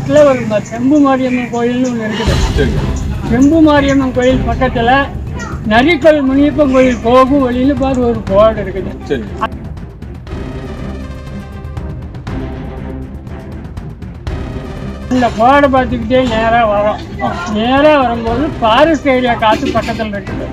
பக்கத்தில் ஒரு செம்பு மாரியம்மன் கோயில்னு ஒன்று இருக்குது. செம்பு மாரியம்மன் கோயில் பக்கத்தில் நரிக்கல் முனியப்பன் கோயில் போகும் வழியில் பார்த்து ஒரு போர்டு இருக்குது. இந்த போர்டை பார்த்துக்கிட்டே நேராக வரோம். நேராக வரும்போது ஃபாரஸ்ட் ஏரியா காற்று பக்கத்தில் இருக்குது.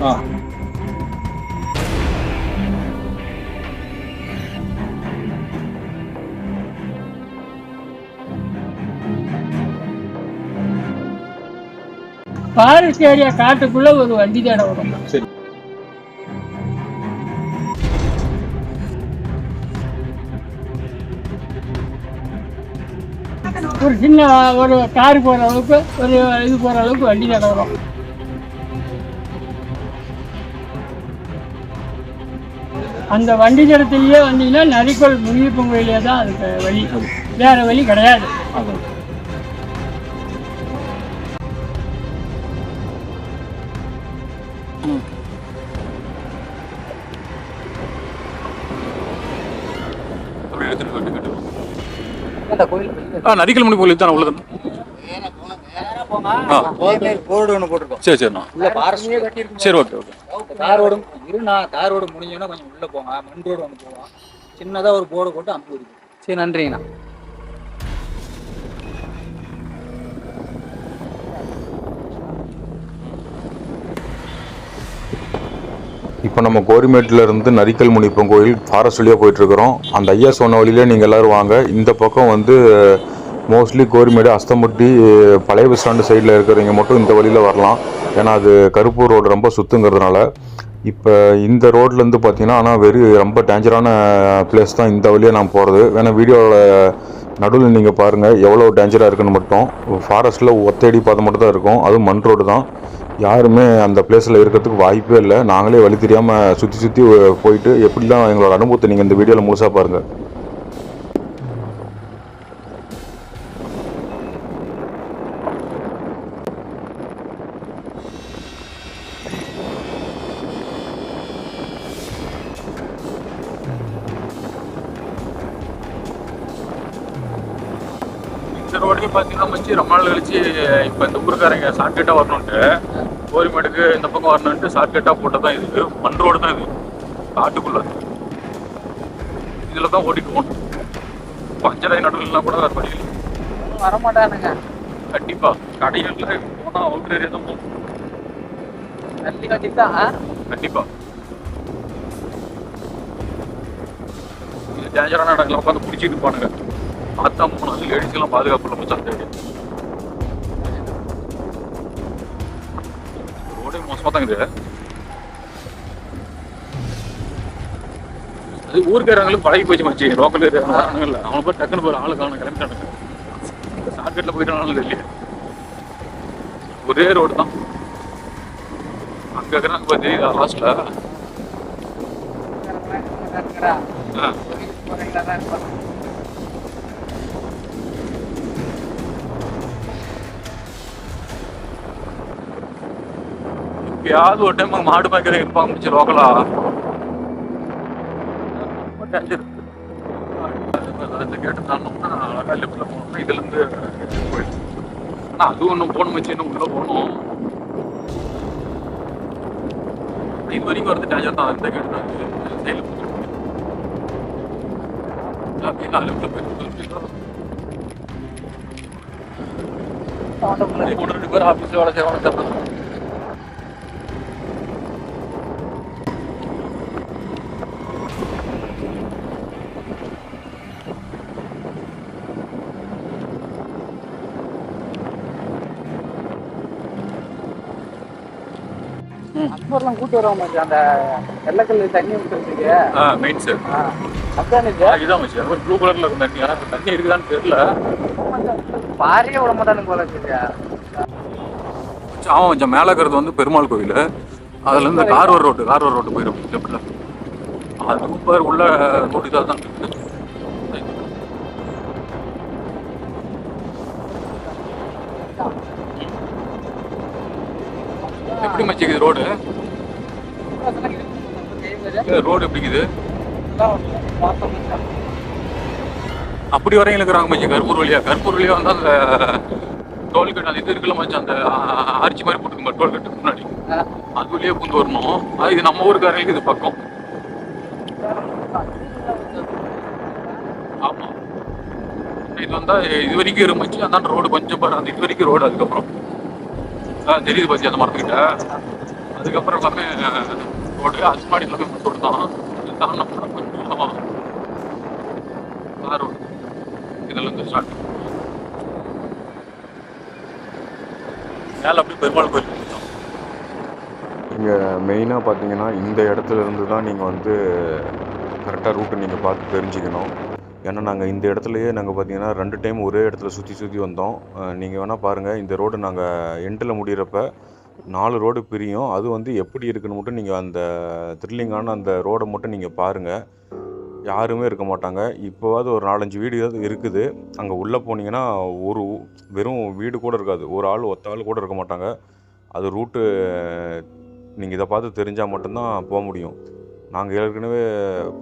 ஃபாரஸ்ட் ஏரியா காட்டுக்குள்ள ஒரு வண்டி தேட வரும். ஒரு சின்ன ஒரு கார் போகிற அளவுக்கு ஒரு இது போகிற அளவுக்கு வண்டி தேட வரும். அந்த வண்டி தடத்திலேயே வந்தீங்கன்னா நரிக்கல் முனியப்பன் கோயிலே தான் அதுக்கு வழி, வேற வழி கிடையாது. நரிக்கல் முனி கோயில் தான் உள்ளது. போர்டு ஒன்று போட்டிருக்கோம். சரி சரிண்ணா. சரி ஓகே ஓகே. தார் ரோடு தார் ரோடு முடிஞ்சோன்னா கொஞ்சம் உள்ள போங்க. மண் ரோடு ஒன்று போவோம். சின்னதாக ஒரு போர்டு போட்டு அனுப்பி விடுங்க. சரி, நன்றிங்கண்ணா. இப்போ நம்ம கோரிமேட்டில் இருந்து நரிக்கல் முனியப்பன் கோயில் ஃபாரஸ்ட் வழியாக போயிட்டுருக்குறோம். அந்த ஐயா சொன்ன வழியிலே நீங்கள் எல்லோரும் வாங்க. இந்த பக்கம் வந்து மோஸ்ட்லி கோரிமேடு, அஸ்தம்பட்டி, பழைய பஸ் ஸ்டாண்டு சைடில் இருக்கிறவங்க மட்டும் இந்த வழியில் வரலாம். ஏன்னா அது கருப்பூர் ரோடு ரொம்ப சுற்றுங்கிறதுனால. இப்போ இந்த ரோட்லேருந்து பார்த்தீங்கன்னா ஆனால் ரொம்ப டேஞ்சரான பிளேஸ் தான் இந்த வழியாக நான் போகிறது. வேணால் வீடியோவில் நடுவில் நீங்கள் பாருங்கள் எவ்வளோ டேஞ்சராக இருக்குன்னு மட்டும். ஃபாரஸ்ட்டில் ஒத்தடி பாதை மட்டும் தான் இருக்கும், அதுவும் மண் ரோடு தான். யாருமே அந்த பிளேஸில் இருக்கிறதுக்கு வாய்ப்பே இல்லை. நாங்களே வழி தெரியாமல் சுற்றி போயிட்டு எப்படிலாம் எங்களோட அனுபவத்தை நீங்கள் இந்த வீடியோவில் முழுசாக பாருங்கள். இந்த ரோடையும் பார்த்தீங்கன்னா மச்சி ரொம்ப நாள் கழிச்சு இப்போ இந்த ஊருக்காரங்க ஷார்ட்கட்டாக வரணுன்ட்டு கோரிமேடுக்கு இந்த பக்கம் வரணுன்ட்டு ஷார்ட்கட்டாக போட்டால் தான் இது மண் ரோடு தான். இது காட்டுக்குள்ள இதில் தான் ஓட்டிட்டு போகணும். பஞ்சராய் நடுவில்லாம் கூட வேறு வழியில் வரமாட்டானுங்க. கண்டிப்பாக கடைகளில் போனால் அவுட்டர் ஏரியா தான் போகும். கண்டிப்பாக இது டேஞ்சரான இடங்களை உட்காந்து பிடிச்சிட்டு இருப்பானுங்க. பார்த்தா போனால் லேடிஸ்லாம் பாதுகாப்பு இல்லை மச்சான். அந்த ரோடே மோசமாக தான் இருக்குது. அது ஊருக்காரங்களும் பழகி போச்சு மச்சி. லோக்கல் ஏரியாவில் இல்லை, அவனை போய் டக்குன்னு போகிற ஆளு காணும் கிளம்பிட்டானுங்க. ஷார்ட்கட்டில் போயிட்டானாலும் தெரியல. ஒரே ரோடு தான். அங்கே இருக்கிறாங்க இப்போ தெரியுதா லாஸ்ட்டில். எப்பயாவது ஒரு டைம் மாடு மேய்க்கிற இருப்பாங்க முடிச்சு லோக்கலா. ரொம்ப டேஞ்சர். இந்த கேட்டு தாண்டோம்னா அழகா லெஃப்ட்ல போனோம்னா இதுலேருந்து போயிடும். ஆனால் அது ஒன்றும் போகணும் வச்சு இன்னும் உள்ளே போகணும். இது வரைக்கும் வரது டேஞ்சர் தான். இந்த கேட்டு தான் சைடில் அப்படின்னா லெஃப்ட்ல போயிட்டு 2 பேர் ஆஃபீஸில் வேலை செய்வாங்க. அஸ்பர்லாம் கூட்டு வருவாங்க அந்த வெள்ளக்கல் தண்ணி ஊற்றுறதுக்கு. மெயின் சார் அதான் இதுதான் வச்சு ஒரு ப்ளூ கலர்ல இருக்கும் தண்ணி. ஆனால் தண்ணி இருக்குதான்னு தெரியல. பாரியே விட மாட்டானுங்க போல இருக்கு. அவன் கொஞ்சம் மேலே இருக்கிறது வந்து பெருமாள் கோவில். அதுலேருந்து கார்வர் ரோட்டு போயிடும் லெஃப்டில். அது ரொம்ப உள்ள ரோடு இதாக தான் இருக்குது. எப்படி மச்சிக்குது ரோடு? ரோடு எப்படிக்குது? அப்படி வரையும் இருக்கிறாங்க மச்சி. கருப்பூர் வழியா வந்து அந்த டோல்கேட் அந்த இது இருக்குல்ல மச்சி, அந்த ஆர்ச்சி மாதிரி போட்டுருக்க டோல்கேட்டுக்கு முன்னாடி அது வழியே பூந்து வரணும். அது இது நம்ம ஊருக்காரங்களுக்கு இது பக்கம். ஆமா, இது வந்தா இது வரைக்கும் இருந்துச்சு. அந்த ரோடு கொஞ்சம் பாரு, அந்த இது வரைக்கும் ரோடு. அதுக்கப்புறம் தெரியுது பத்தி அந்த மரத்துக்கிட்ட. அதுக்கப்புறம் எல்லாமே ரோடு. அது மாடி எல்லாமே ரோடு தான். தானே கொஞ்சம் ரோடு இதெல்லாம் இருந்து ஸ்டார்ட். மேலே அப்படி பெருமாள் கோயில். இங்கே மெயினாக பார்த்தீங்கன்னா இந்த இடத்துல இருந்து தான் நீங்கள் வந்து கரெக்டாக ரூட்டை நீங்கள் பார்த்து தெரிஞ்சுக்கணும். ஏன்னா நாங்கள் இந்த இடத்துலையே நாங்கள் பார்த்தீங்கன்னா 2 டைம் ஒரே இடத்துல சுற்றி வந்தோம். நீங்கள் வேணால் பாருங்கள், இந்த ரோடு நாங்கள் எண்டில் முடிகிறப்ப 4 ரோடு பிரியும். அது வந்து எப்படி இருக்குன்னு மட்டும் நீங்கள் அந்த த்ரில்லிங்கான அந்த ரோடை மட்டும் நீங்கள் பாருங்கள். யாருமே இருக்க மாட்டாங்க. இப்போவாது ஒரு 4-5 வீடு இருக்குது. அங்கே உள்ளே போனீங்கன்னா ஒரு வெறும் வீடு கூட இருக்காது. ஒரு ஆள் ஒத்த ஆள் கூட இருக்க மாட்டாங்க. அது ரூட்டு நீங்கள் இதை பார்த்து தெரிஞ்சால் மட்டும்தான் போக முடியும். நாங்கள் ஏற்கனவே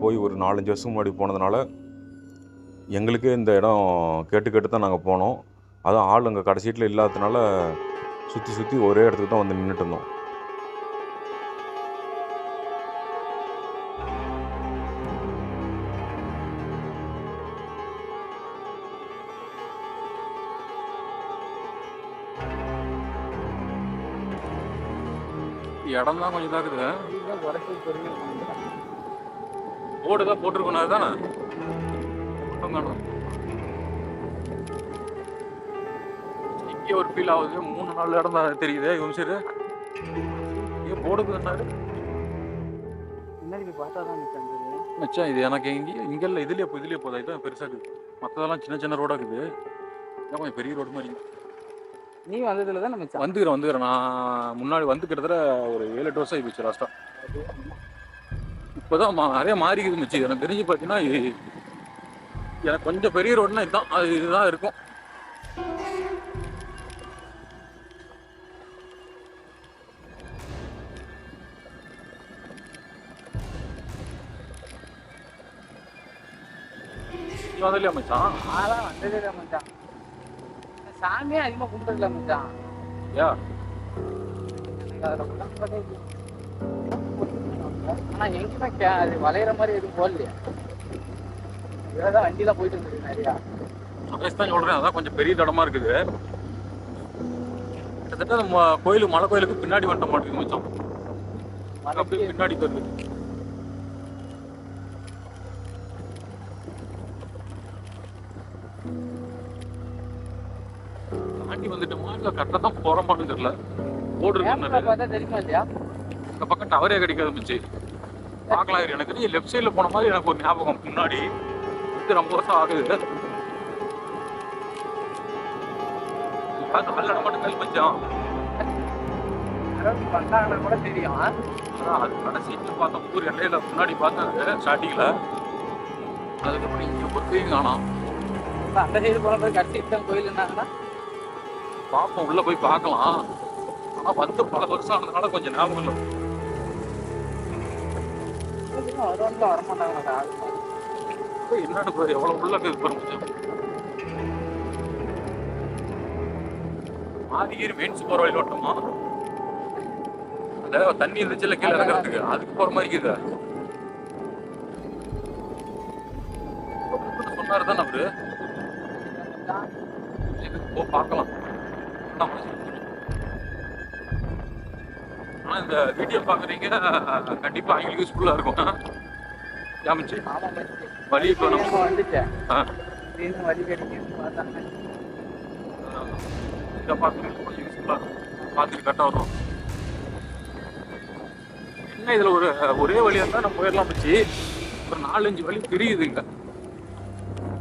போய் ஒரு 4-5 வருஷம் முன்னாடி போனதுனால எங்களுக்கே இந்த இடம் கேட்டு தான் நாங்கள் போனோம். அதான் ஆள் அங்கே கடைசீட்டில் இல்லாததுனால சுற்றி ஒரே இடத்துக்கு தான் வந்து நின்றுட்டு இருந்தோம். இடம் தான் கொஞ்சம் இதாகுது. போர்டு தான் போட்டிருக்கணும். அதுதானே இங்கே ஒரு ஃபீல் ஆகுது. 3-4 இடம் தான் தெரியுது. இவங்க சரி ஏன் போர்டுக்கு தானே மச்சான். இது எனக்கு இங்கே இல்லை, இதுலேயே போகுது. இதுதான் பெருசாக இருக்குது. மற்றதெல்லாம் சின்ன ரோடாக இருக்குது. இதான் கொஞ்சம் பெரிய ரோடு மாதிரி. நீ வந்ததுல தான் நம்ம வந்துக்கிறேன். நான் முன்னாடி வந்து கிட்டத்தட்ட ஒரு 7-8 வருஷம் ஆகிடுச்சு லாஸ்ட்டாக. இப்போதான் நிறைய மாறிக்குது மச்சி. எனக்கு தெரிஞ்சு பார்த்தீங்கன்னா எனக்கு கொஞ்சம் பெரிய ரோடுனா இதுதான் இருக்கும். நீ வந்தலையா மச்சான்? ஆளாம் வந்ததே இல்லை மச்சான். சாமியே அதிகமாக கும்பிட்டுல மச்சான். யா ஆனால் எங்கேயுமே அது வளையிற மாதிரி எதுவும் போடலையா? இதான் வண்டியெலாம் போயிட்டு இருந்தது நிறையா. தான் சொல்கிறேன். அதான் கொஞ்சம் பெரிய இடமா இருக்குது. கிட்டத்தட்ட நம்ம மலை கோயிலுக்கு பின்னாடி வண்ட மாட்டேங்குது மச்சான். அப்படியே பின்னாடி வருது. தாண்டி வந்துட்டோமா இல்லை கரெக்டாக தான் போகிறோமான்னு தெரியல. போர்டு பார்த்தா தெரியுமா இல்லையா? இந்த பக்கம் டவரே கிடைக்காது மிச்சு. பார்க்கலாம். எனக்கு தெரிஞ்சு லெஃப்ட் சைடில் போன மாதிரி எனக்கு ஒரு ஞாபகம். முன்னாடி இது ரொம்ப வருஷம் ஆகுது. நல்ல மட்டும் கல் மச்சான் பண்ணாங்கன்னா கூட தெரியும். அதான் அது கடைசிட்டு பார்த்தோம். ஊர் எல்லையில முன்னாடி பார்த்தது ஸ்டார்டிங்கில். அதுக்கப்புறம் இங்கே ஒரு கோயில் காணோம். அந்த சைடு போன கடைசி தான் கோயில் இருந்தாங்கன்னா பார்ப்போம். உள்ளே போய் பார்க்கலாம். ஆனால் வந்து பல வருஷம் ஆனதுனால கொஞ்சம் ஞாபகம் இல்லை. வரமாட்டாங்க. என்னன்னு போய் எவ்வளோ உள்ள இருக்குது. ஆதிகிரி மெயின்ஸ் போகிற வழியில் ஓட்டமா அந்த தண்ணி இருந்துச்சுல கீழே இறங்குறதுக்கு அதுக்கு போகிற மாதிரி இருக்குதா? சொன்னாரு தான் அவரு. இதுக்கு பார்க்கலாம். ஆனால் இந்த வீடியோ பார்க்குறீங்க கண்டிப்பாக அவங்களுக்கு யூஸ்ஃபுல்லாக இருக்கும். ஜாமிச்சு வழி இப்போ வந்துட்டேன். இதை பார்க்குறதுக்கு கொஞ்சம் யூஸ்ஃபுல்லாக இருக்கும். பார்த்துட்டு கரெக்டாக வரும். என்ன இதில் ஒரே வழியாக இருந்தால் நம்ம போயிடலாம் வச்சு ஒரு 4-5 வழி தெரியுதுங்க.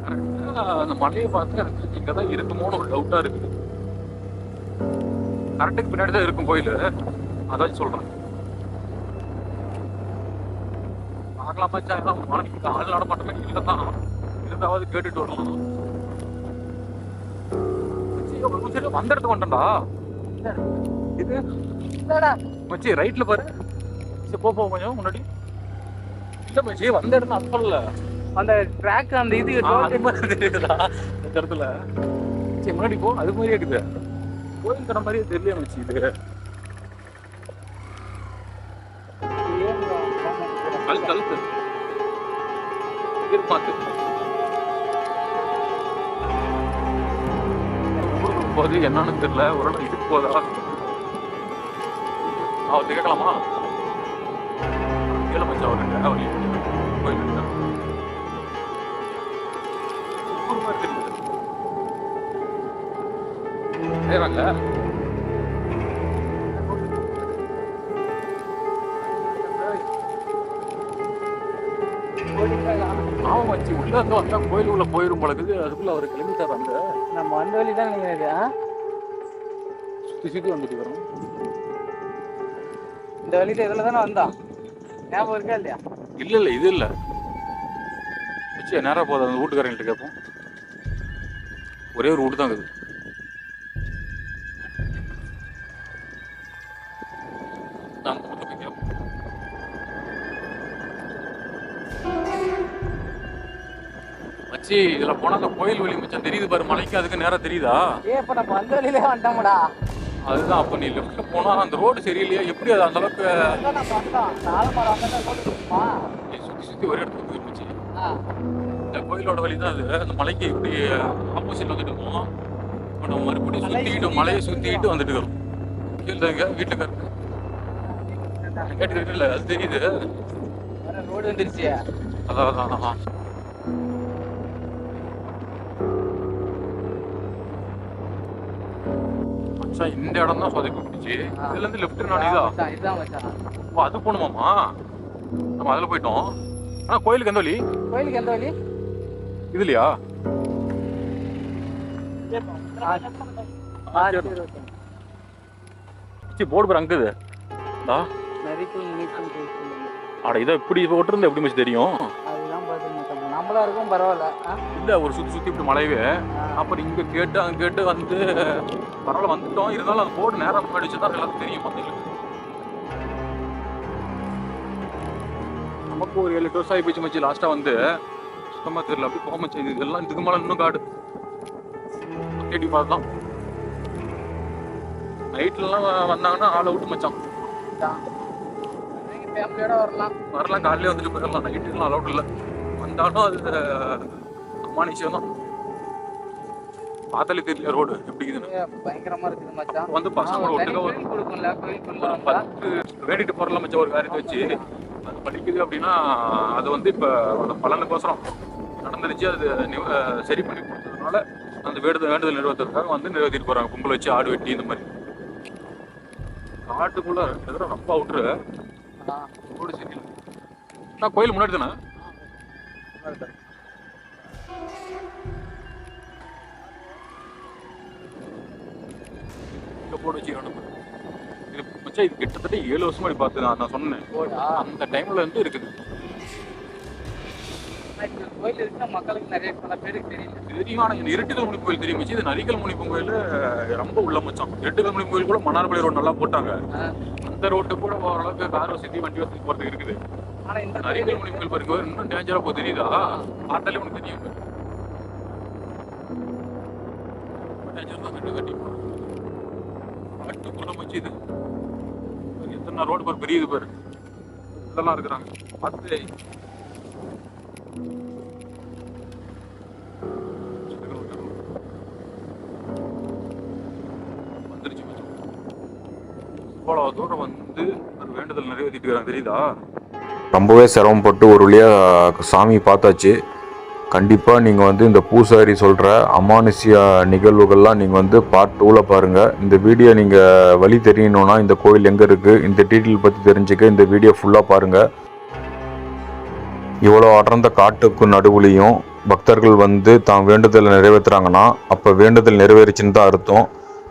கரெக்டாக அந்த மலையை பார்த்து எனக்கு இங்கே தான் இருக்குமோன்னு ஒரு டவுட்டாக இருக்குது. கரெக்டுக்கு பின்னாடி தான் இருக்கும் கோயில். அதான் சொல்கிறேன். பார்க்கலாம் மச்சா. எல்லாம் மலைக்கு ஆள் நட மாட்டோமே இல்லை தான். இருந்தாவது கேட்டுட்டு வரலாம். வந்த இடத்துக்கு வந்துட்டா இது மச்சி ரைட்ல பாரு. போ கொஞ்சம் முன்னாடி. இல்ல மச்சி வந்த இடம் அப்பல்ல அந்த ட்ராக் அந்த இது அது மாதிரி தெரியுதா இந்த இடத்துல? சரி முன்னாடி போ, அது மாதிரியே இருக்குது. கோயில் கடை மாதிரியே தெரியல மச்சி இது. கழுத்து இருப்பாத்து போது என்னன்னு தெரியல. ஒரு நாள் இதுக்கு போதா அவர்கிட்ட கேட்கலாமா? கேள மச்சி அவர்கிட்ட. அவர் கோயில் செய்யறாங்க. ஆமா மச்சி, உள்ள இருந்து வந்தா கோயில் உள்ள போயிரும் பழகுது. அதுக்குள்ள அவர் கிளம்பிட்டார். அந்த நம்ம அந்த வழி தான் நினைக்கிறேன். சுத்தி சுத்தி வந்துட்டு வரும். இந்த வழியில இதுல தானே வந்தான். ஞாபகம் இருக்கா இல்லையா? இல்ல இல்ல இது இல்ல மச்சி. நேரா போதும் அந்த வீட்டுக்காரங்கிட்ட கேட்போம். ஒரே ஒரு வீடு தான் இருக்குது. நாங்க வீட்டு போய் கேட்போம். மச்சி இதுல போனா அந்த கோயில் வழி மச்சான் தெரியுது பாரு. மலைக்கு அதுக்கு நேரம் தெரியுதா? இப்ப நம்ம அந்த வழியிலே வந்துட்டோம்டா. அதுதான். அப்ப நீ லெஃப்ட்ல போனா அந்த ரோடு சரியில்லையா? எப்படி அது அந்த அளவுக்கு சுத்தி சுத்தி ஒரே இடத்துக்கு போயிருந்துச்சு. இந்த கோயிலோட வழி தான் அது. அந்த மலைக்கு இப்படி ஆப்போசிட்ல வந்துட்டு இருக்கோம். நம்ம மறுபடியும் சுத்திக்கிட்டு மலையை சுத்திக்கிட்டு வந்துட்டு இருக்கோம். கீழே வீட்டுல இருக்கு கேட்டு இல்ல, அது தெரியுது. ரோடு வந்துருச்சு. அதான் இந்த இடம் தான் சொதப்பி பிடிச்சி. இதுல இருந்து லெஃப்ட் நாளைதான் அது போகணுமாமா. நம்ம அதுல போயிட்டோம். ஆனா கோயிலுக்கு எந்த வழி? கோயிலுக்கு எந்த வழி? இதுலயா? போர்டு பேர் அங்குது. அட இதை இப்படி போட்டிருந்தா எப்படி மச்சி தெரியும்? நம்மளா இருக்கும் பரவாயில்ல. இல்ல ஒரு சுத்தி சுத்தி இப்படி மலைவே. அப்புறம் இங்க கேட்டு அங்க கேட்டு வந்து பரவாயில்ல வந்துட்டோம். இருந்தாலும் அந்த போர்டு நேரம் முன்னாடி வச்சுதான் எல்லாத்துக்கும் தெரியும். நமக்கு ஒரு 7-8 வருஷம் ஆகி போச்சு மச்சி. லாஸ்டா வந்து சுத்தமா தெரியல. அப்படி போக மச்சி. இதெல்லாம் இதுக்கு மேல இன்னும் காடு தேடி பார்க்கலாம். நைட்லாம் வந்தாங்கன்னா ஆளை விட்டு மச்சான் வரலாம். காலையிலே வந்துட்டு போயிடலாம். நைட்டுலாம் அலௌட் இல்லை. வந்தாலும் அது அமானுஷம் தான். பார்த்தாலே தெரியல ரோடு எப்படி பயங்கரமா இருக்குது மச்சான். வந்து பசங்க ஒட்டுக்க ஒரு 10 வேடிட்டு போறலாம் மச்சான். ஒரு காரியத்தை வச்சு அது படிக்குது அப்படின்னா அது வந்து இப்ப அந்த பலனுக்கோசரம் நடந்துருச்சு. அது சரி பண்ணி கொடுத்ததுனால அந்த வேண்டுதல் நிறைவேற்றுறதுக்காக வந்து நிறைவேற்றிட்டு போறாங்க. பொங்கல் வச்சு ஆடு வெட்டி இந்த மாதிரி காட்டுக்குள்ள ரொம்ப அவுட்ரு ரோடு சரியில்லை. நான் கோயில் முன்னாடி தானே போட்டு வச்சுக்கணும். இது மச்சா இது கிட்டத்தட்ட 7 வருஷமா அப்படி பார்த்து நான் சொன்னேன். அந்த டைம்ல இருந்து இருக்குது. கோயில் இருக்கிற மக்களுக்கு நிறைய பல பேருக்கு தெரியும். ஆனா இருட்டுக்கல் முனி கோயில் தெரியும் மச்சி. இது நரிக்கல் முனிப்பன் கோயில் ரொம்ப உள்ள மச்சான். இருட்டுக்கல் முனி கோயில் கூட மன்னார்குடி ரோடு நல்லா போட்டாங்க. அந்த ரோட்டு கூட ஓரளவுக்கு கார் வசதி வண்டி வசதி போறதுக்கு இருக்குது. ஆனா இந்த நரிக்கல் முனி கோயில் பாருங்க இன்னும் டேஞ்சரா போய் தெரியுதா? பார்த்தாலே உனக்கு தெரியும். டேஞ்சர் தான் கட்டு கட்டி காட்டுக்குள்ள மச்சி. இது எத்தனை ரோடு பாரு பெரிய இது பாரு இதெல்லாம் இருக்கிறாங்க. பார்த்து வந்துருச்சு இவ்வளவு தூரம் வந்து ஒரு வேண்டுதல் நிறைவேற்றிட்டு இருக்காங்க தெரியுதா? ரொம்பவே சிரமப்பட்டு ஒரு வழியாக சாமி பார்த்தாச்சு. கண்டிப்பாக நீங்கள் வந்து இந்த பூசாரி சொல்கிற அமானுஷ்ய நிகழ்வுகள்லாம் நீங்கள் வந்து பார்ட் 2ல் பாருங்கள். இந்த வீடியோ நீங்கள் வழி தெரியணுன்னா இந்த கோயில் எங்கே இருக்குது இந்த டீட்டெயில் பற்றி தெரிஞ்சுக்க இந்த வீடியோ ஃபுல்லாக பாருங்கள். இவ்வளோ அடர்ந்த காட்டுக்கு நடுவுலையும் பக்தர்கள் வந்து தான் வேண்டுதலை நிறைவேற்றுறாங்கன்னா அப்போ வேண்டுதல் நிறைவேறிச்சுன்னு தான் அர்த்தம்.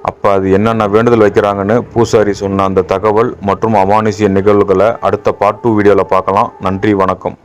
அப்போ அது என்னென்ன வேண்டுதல் வைக்கிறாங்கன்னு பூசாரி சொன்ன அந்த தகவல் மற்றும் அமானுஷ்ய நிகழ்வுகளை அடுத்த பார்ட் 2 வீடியோவில் பார்க்கலாம். நன்றி, வணக்கம்.